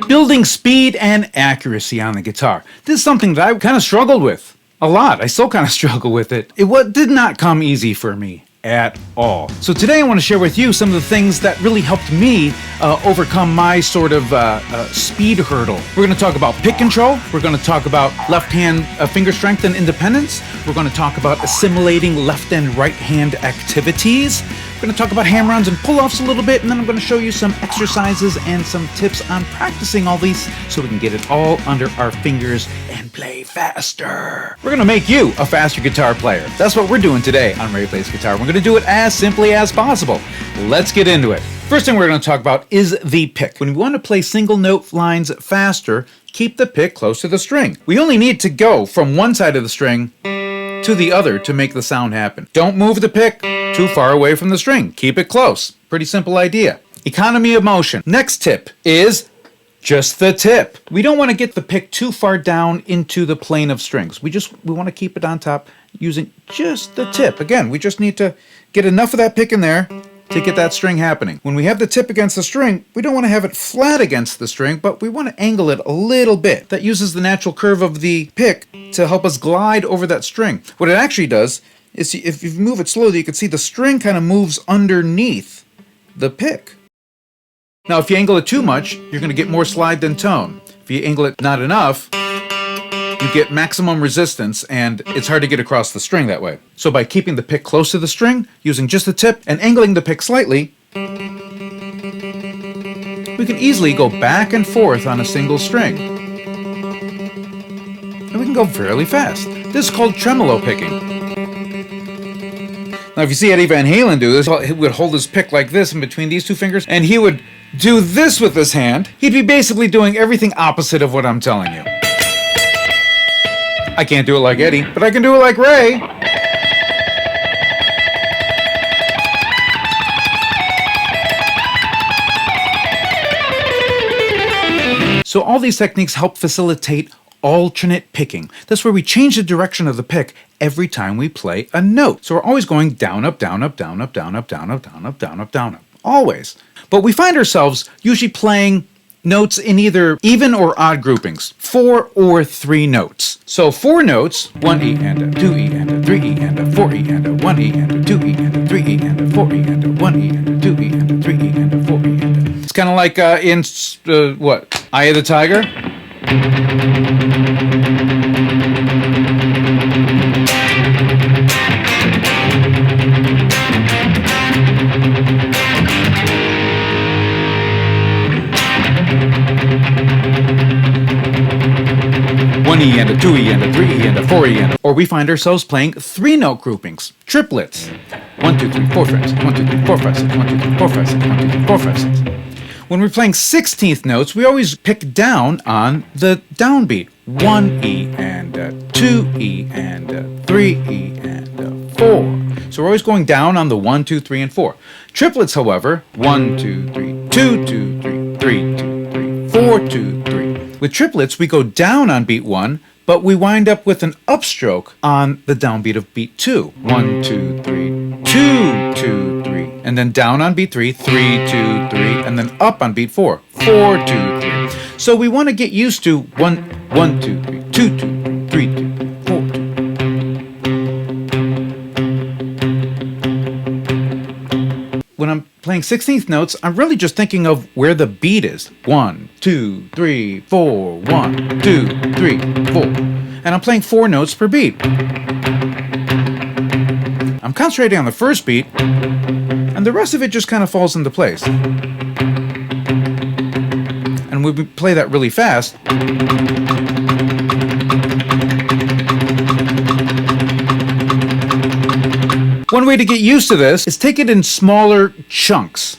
Building speed and accuracy on the guitar. This is something that I kind of struggled with a lot. I still kind of struggle with it. It did not come easy for me at all. So today I want to share with you some of the things that really helped me overcome my sort of speed hurdle. We're going to talk about pick control. We're going to talk about left hand finger strength and independence. We're going to talk about assimilating left and right hand activities. We're going to talk about hammer-ons and pull-offs a little bit, and then I'm going to show you some exercises and some tips on practicing all these so we can get it all under our fingers and play faster. We're going to make you a faster guitar player. That's what we're doing today on Ray Plays Guitar. We're going to do it as simply as possible. Let's get into it. First thing we're going to talk about is the pick. When we want to play single note lines faster, keep the pick close to the string. We only need to go from one side of the string to the other to make the sound happen. Don't move the pick too far away from the string. Keep it close. Pretty simple idea. Economy of motion. Next tip is just the tip. We don't want to get the pick too far down into the plane of strings. We want to keep it on top using just the tip. Again, we just need to get enough of that pick in there to get that string happening. When we have the tip against the string, we don't want to have it flat against the string, but we want to angle it a little bit. That uses the natural curve of the pick to help us glide over that string. What it actually does is, if you move it slowly, you can see the string kind of moves underneath the pick. Now, if you angle it too much, you're going to get more slide than tone. If you angle it not enough, you get maximum resistance, and it's hard to get across the string that way. So by keeping the pick close to the string, using just the tip, and angling the pick slightly, we can easily go back and forth on a single string. And we can go fairly fast. This is called tremolo picking. Now, if you see Eddie Van Halen do this, he would hold his pick like this in between these two fingers, and he would do this with his hand. He'd be basically doing everything opposite of what I'm telling you. I can't do it like Eddie, but I can do it like Ray. So all these techniques help facilitate alternate picking. That's where we change the direction of the pick every time we play a note. So we're always going down, up, down, up, down, up, down, up, down, up, down, up, down, up, down, up. Always. But we find ourselves usually playing notes in either even or odd groupings, 4 or 3 notes. So 4 notes, 1 E and a 2 E and a 3 E and a 4 E and a 1 E and a 2 E and a 3 E and a 4 E and a 1 E and a 2 E and a 3 E and a 4 E and a... It's kind of like in, Eye of the Tiger? 1 E and a 2 E and a 3 E and a 4 E and a... Or we find ourselves playing 3-note groupings, triplets. 1, 2, 3, 4, 5, 6, 1, 2, 3, 4, 5, 6, 1, 2, 3, 4, 5, 6, 1, 2, 3, 4, 5, 6. When we're playing 16th notes, we always pick down on the downbeat. 1 E and a 2 E and a 3 E and a 4. So we're always going down on the 1, 2, 3, and 4. Triplets, however, 1, 2, 3, 2, 2, 3, 3, 2, 3, 4, 2, 3. With triplets, we go down on beat 1, but we wind up with an upstroke on the downbeat of beat 2. 1, 2, 3, 2, 2, 3. And then down on beat 3, 3, 2, 3, and then up on beat 4, 4, 2, 3. So we want to get used to 1, 1, 2, 3, 2, 2, 3, 2, 4, 2. When I'm playing 16th notes, I'm really just thinking of where the beat is. 1, 2, 3, 4, 1, 2, 3, 4. And I'm playing 4 notes per beat. I'm concentrating on the first beat, and the rest of it just kind of falls into place. And when we play that really fast, one way to get used to this is take it in smaller chunks.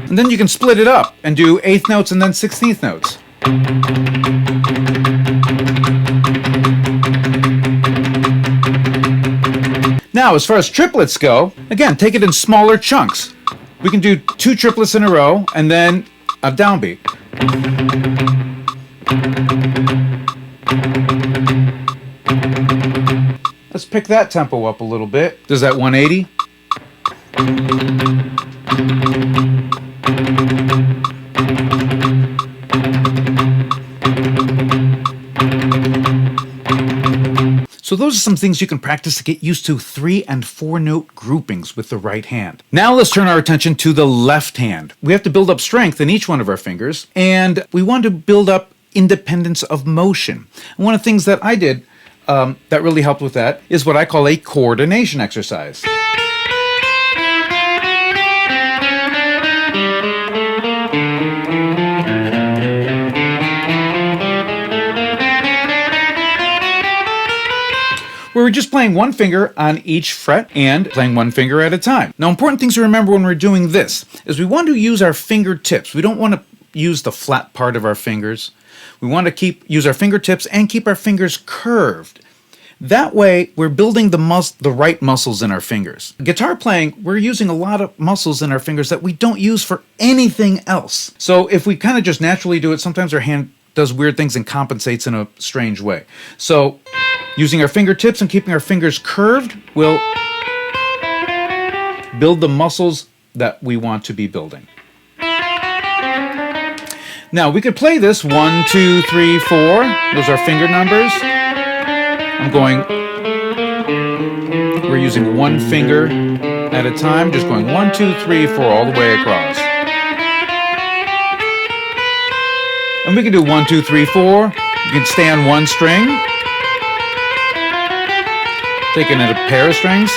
And then you can split it up and do 8th notes and then 16th notes. Now Now, as far as triplets go, again, take it in smaller chunks. We can do 2 triplets in a row and then a downbeat. Let's pick that tempo up a little bit. Does that 180? So those are some things you can practice to get used to 3 and 4 note groupings with the right hand. Now let's turn our attention to the left hand. We have to build up strength in each one of our fingers, and we want to build up independence of motion. And one of the things that I did that really helped with that is what I call a coordination exercise. Where we're just playing one finger on each fret and playing one finger at a time. Now, important things to remember when we're doing this is we want to use our fingertips. We don't want to use the flat part of our fingers. We want to use our fingertips and keep our fingers curved. That way, we're building the right muscles in our fingers. Guitar playing, we're using a lot of muscles in our fingers that we don't use for anything else. So if we kind of just naturally do it, sometimes our hand does weird things and compensates in a strange way. So using our fingertips and keeping our fingers curved will build the muscles that we want to be building. Now we could play this 1, 2, 3, 4. Those are finger numbers. We're using one finger at a time, just going 1, 2, 3, 4 all the way across. And we can do 1, 2, 3, 4. You can stay on one string. Taking it a pair of strings.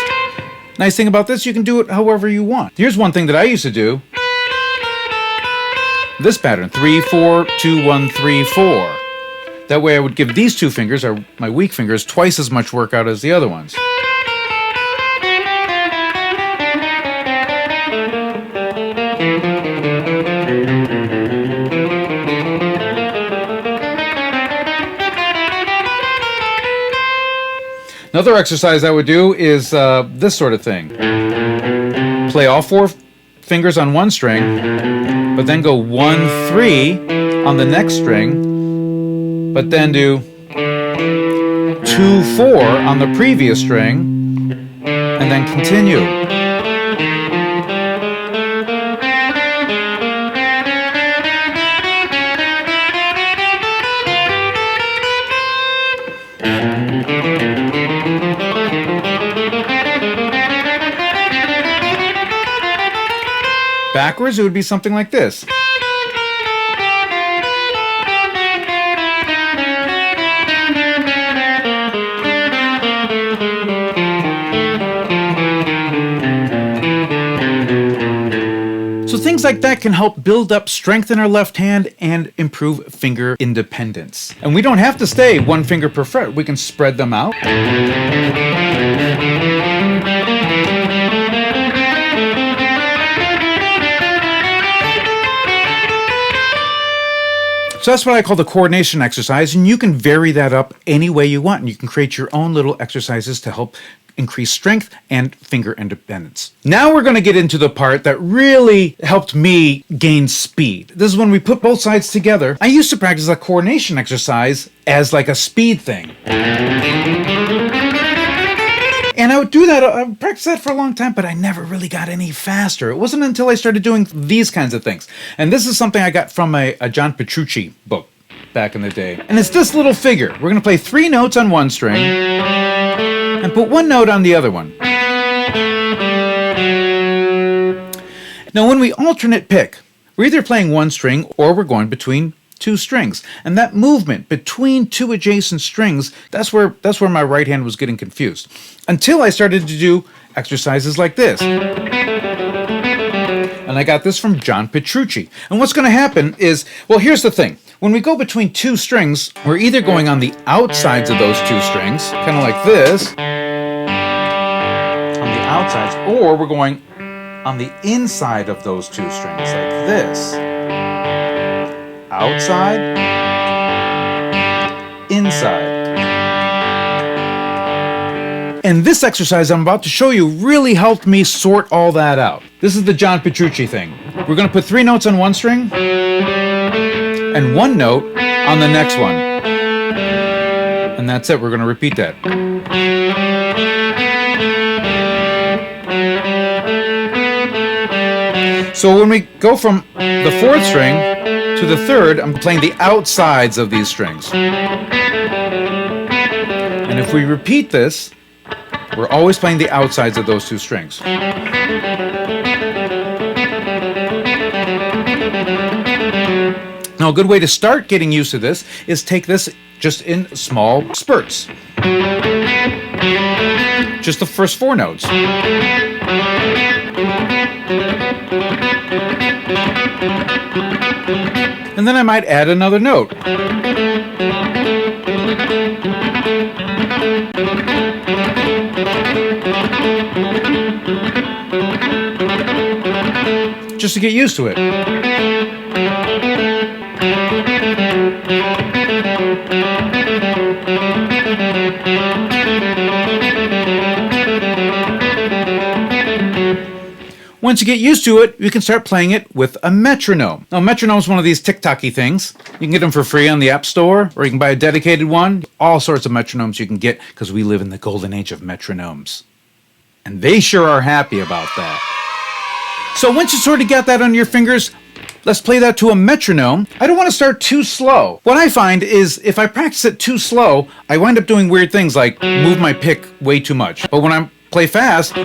Nice thing about this, you can do it however you want. Here's one thing that I used to do. This pattern, 3, 4, 2, 1, 3, 4. That way I would give these 2 fingers, or my weak fingers, twice as much workout as the other ones. Another exercise I would do is this sort of thing. Play all 4 fingers on one string, but then go 1, 3 on the next string, but then do 2, 4 on the previous string, and then continue. Backwards, it would be something like this. So things like that can help build up strength in our left hand and improve finger independence. And we don't have to stay one finger per fret. We can spread them out. So that's what I call the coordination exercise, and you can vary that up any way you want, and you can create your own little exercises to help increase strength and finger independence. Now we're going to get into the part that really helped me gain speed. This is when we put both sides together. I used to practice a coordination exercise as like a speed thing. And I would do that, I would practice that for a long time, but I never really got any faster. It wasn't until I started doing these kinds of things. And this is something I got from a John Petrucci book back in the day. And it's this little figure. We're going to play 3 notes on one string and put 1 note on the other one. Now when we alternate pick, we're either playing 1 string or we're going between 2 strings. And that movement between 2 adjacent strings, that's where my right hand was getting confused. Until I started to do exercises like this. And I got this from John Petrucci. And what's going to happen is, well, here's the thing. When we go between 2 strings, we're either going on the outsides of those 2 strings, kind of like this, on the outsides, or we're going on the inside of those 2 strings, like this. Outside, inside. And this exercise I'm about to show you really helped me sort all that out. This is the John Petrucci thing. We're going to put 3 notes on one string and 1 note on the next one. And that's it. We're going to repeat that. So when we go from the 4th string to the 3rd, I'm playing the outsides of these strings. And if we repeat this, we're always playing the outsides of those 2 strings. Now, a good way to start getting used to this is take this just in small spurts. Just the first 4 notes. And then I might add another note. Just to get used to it. Once you get used to it, you can start playing it with a metronome. Now, a metronome is one of these tick-tocky things. You can get them for free on the App Store, or you can buy a dedicated one. All sorts of metronomes you can get, because we live in the golden age of metronomes. And they sure are happy about that. So once you sort of get that on your fingers, let's play that to a metronome. I don't want to start too slow. What I find is if I practice it too slow, I wind up doing weird things like move my pick way too much. But when I play fast,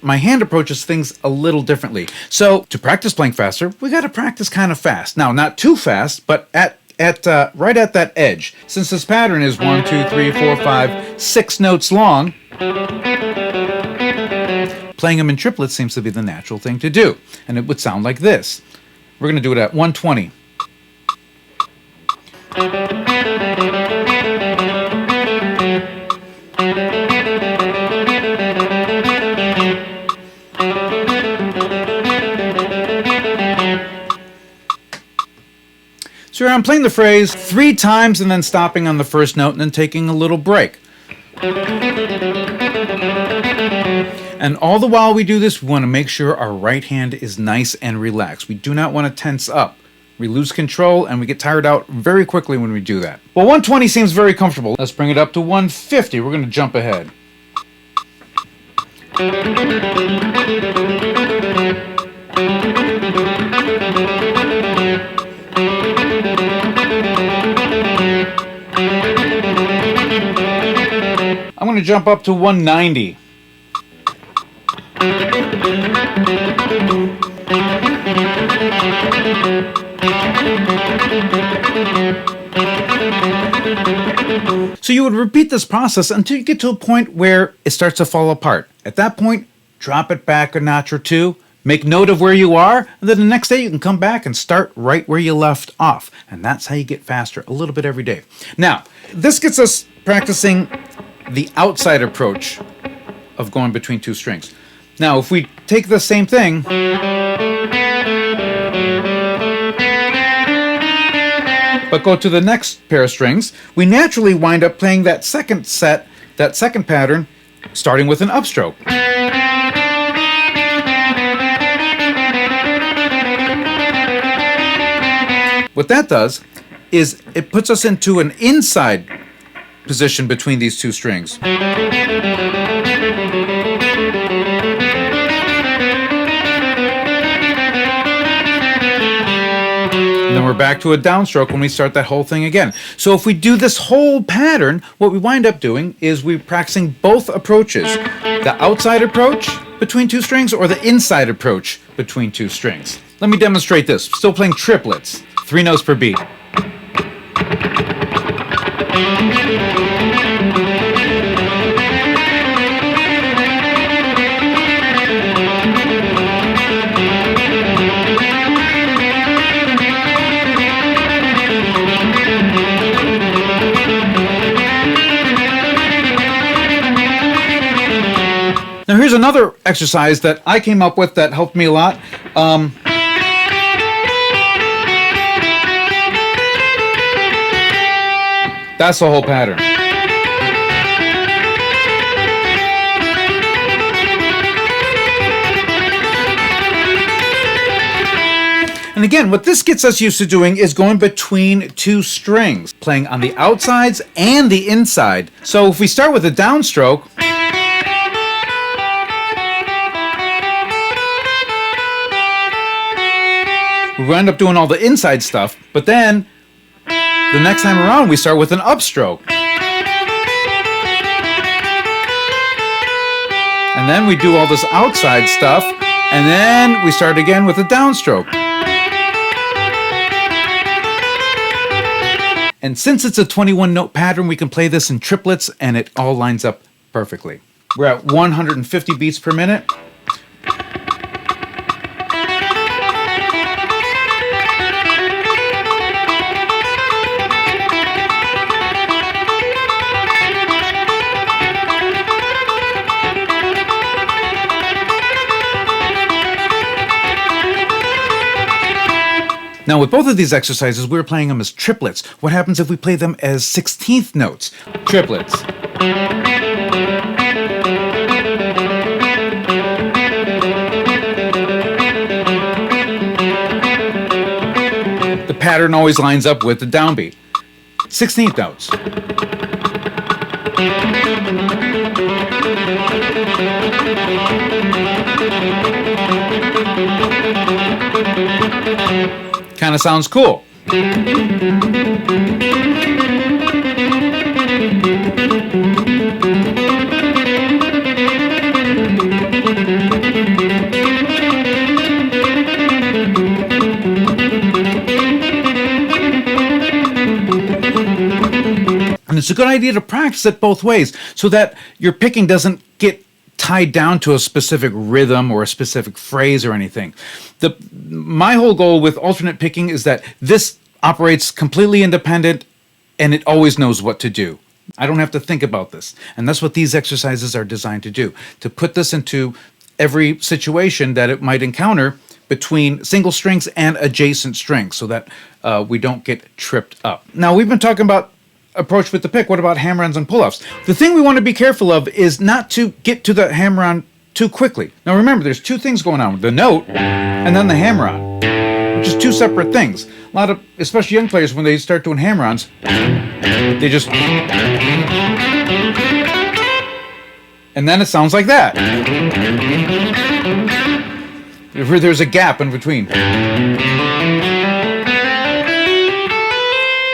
my hand approaches things a little differently. So to practice playing faster, we got to practice kind of fast. Now, not too fast, but right at that edge. Since this pattern is 1, 2, 3, 4, 5, 6 notes long, playing them in triplets seems to be the natural thing to do. And it would sound like this. We're going to do it at 120. So I'm playing the phrase 3 times and then stopping on the first note and then taking a little break. And all the while we do this, we want to make sure our right hand is nice and relaxed. We do not want to tense up. We lose control and we get tired out very quickly when we do that. Well, 120 seems very comfortable. Let's bring it up to 150. We're going to jump ahead. I'm going to jump up to 190. So you would repeat this process until you get to a point where it starts to fall apart. At that point, drop it back a notch or 2, make note of where you are, and then the next day you can come back and start right where you left off. And that's how you get faster, a little bit every day. Now, this gets us practicing the outside approach of going between 2 strings. Now, if we take the same thing, but go to the next pair of strings, we naturally wind up playing that second set, that second pattern, starting with an upstroke. What that does is it puts us into an inside position between these 2 strings. And then we're back to a downstroke when we start that whole thing again. So if we do this whole pattern, what we wind up doing is we're practicing both approaches. The outside approach between 2 strings or the inside approach between 2 strings. Let me demonstrate this. Still playing triplets, 3 notes per beat. Now here's another exercise that I came up with that helped me a lot. That's the whole pattern. And again, what this gets us used to doing is going between two strings, playing on the outsides and the inside. So if we start with a downstroke, we end up doing all the inside stuff, but then the next time around we start with an upstroke. And then we do all this outside stuff, and then we start again with a downstroke. And since it's a 21 note pattern, we can play this in triplets and it all lines up perfectly. We're at 150 beats per minute. Now, with both of these exercises, we're playing them as triplets. What happens if we play them as 16th notes? Triplets. The pattern always lines up with the downbeat. 16th notes. Kind of sounds cool. And it's a good idea to practice it both ways so that your picking doesn't get tied down to a specific rhythm or a specific phrase or anything. My whole goal with alternate picking is that this operates completely independent and it always knows what to do. I don't have to think about this. And that's what these exercises are designed to do, to put this into every situation that it might encounter between single strings and adjacent strings so that we don't get tripped up. Now, we've been talking about approach with the pick. What about hammer-ons and pull-offs? The thing we want to be careful of is not to get to the hammer-on too quickly. Now remember, there's two things going on, the note and then the hammer-on, which is two separate things. A lot of, especially young players, when they start doing hammer-ons, they just... and then it sounds like that. There's a gap in between.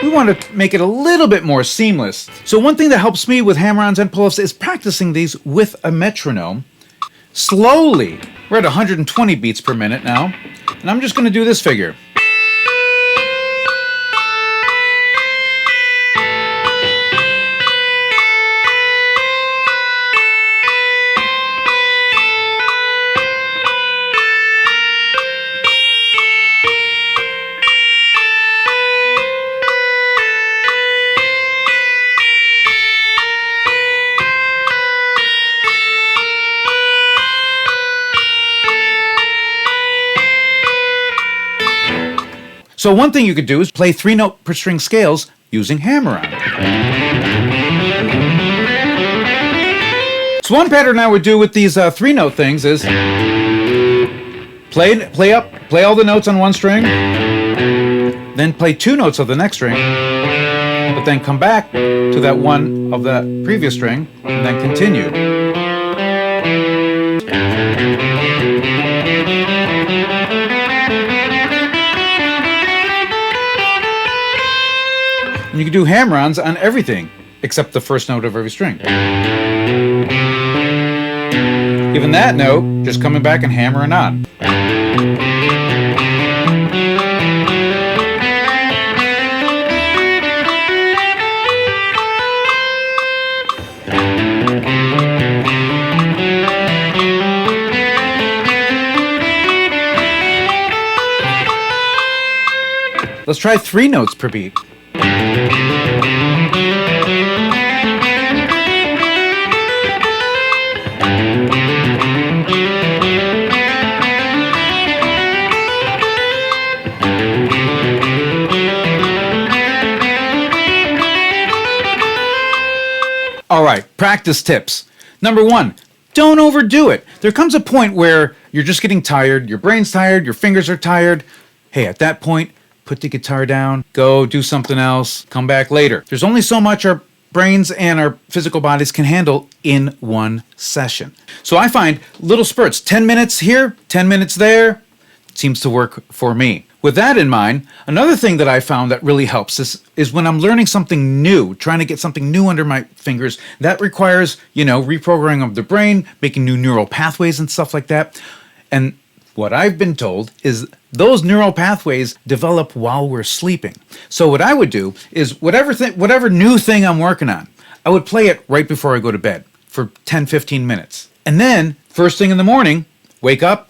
We want to make it a little bit more seamless. So one thing that helps me with hammer-ons and pull-offs is practicing these with a metronome slowly. We're at 120 beats per minute now, and I'm just going to do this figure. So one thing you could do is play 3-note per string scales using hammer-on. So one pattern I would do with these 3-note things is play all the notes on one string, then play 2 notes of the next string, but then come back to that one of the previous string, and then continue. You can do hammer-ons on everything except the first note of every string. Given that note, just coming back and hammering on. Let's try 3 notes per beat. All right, practice tips. Number 1, don't overdo it. There comes a point where you're just getting tired, your brain's tired, your fingers are tired. hey, at that point, put the guitar down, go do something else, come back later. There's only so much our brains and our physical bodies can handle in one session. So I find little spurts, 10 minutes here, 10 minutes there, seems to work for me. With that in mind, another thing that I found that really helps is when I'm learning something new, trying to get something new under my fingers, that requires, reprogramming of the brain, making new neural pathways and stuff like that. And what I've been told is those neural pathways develop while we're sleeping. So what I would do is whatever new thing I'm working on, I would play it right before I go to bed for 10, 15 minutes. And then first thing in the morning, wake up,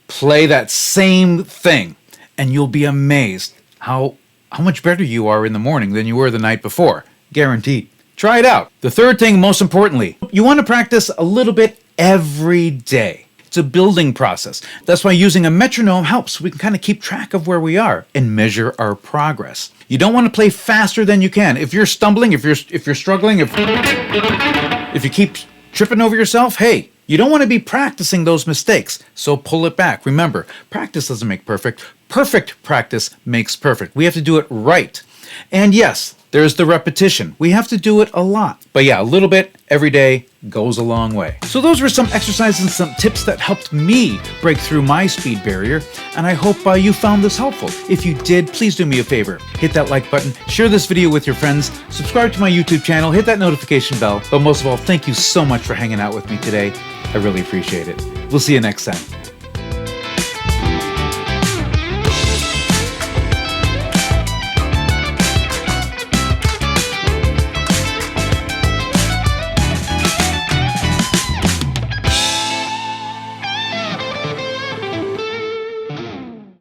play that same thing. And you'll be amazed how much better you are in the morning than you were the night before. Guaranteed. Try it out. The third thing, most importantly, you want to practice a little bit every day. It's a building process. That's why using a metronome helps. We can kind of keep track of where we are and measure our progress. You don't want to play faster than you can. If you're stumbling, if you're struggling, if you keep tripping over yourself, hey, you don't want to be practicing those mistakes, so pull it back. Remember, practice doesn't make perfect. Perfect practice makes perfect. We have to do it right. And yes, there's the repetition. We have to do it a lot. But yeah, a little bit every day goes a long way. So those were some exercises and some tips that helped me break through my speed barrier, and I hope you found this helpful. If you did, please do me a favor. Hit that like button, share this video with your friends, subscribe to my YouTube channel, hit that notification bell, but most of all, thank you so much for hanging out with me today. I really appreciate it. We'll see you next time.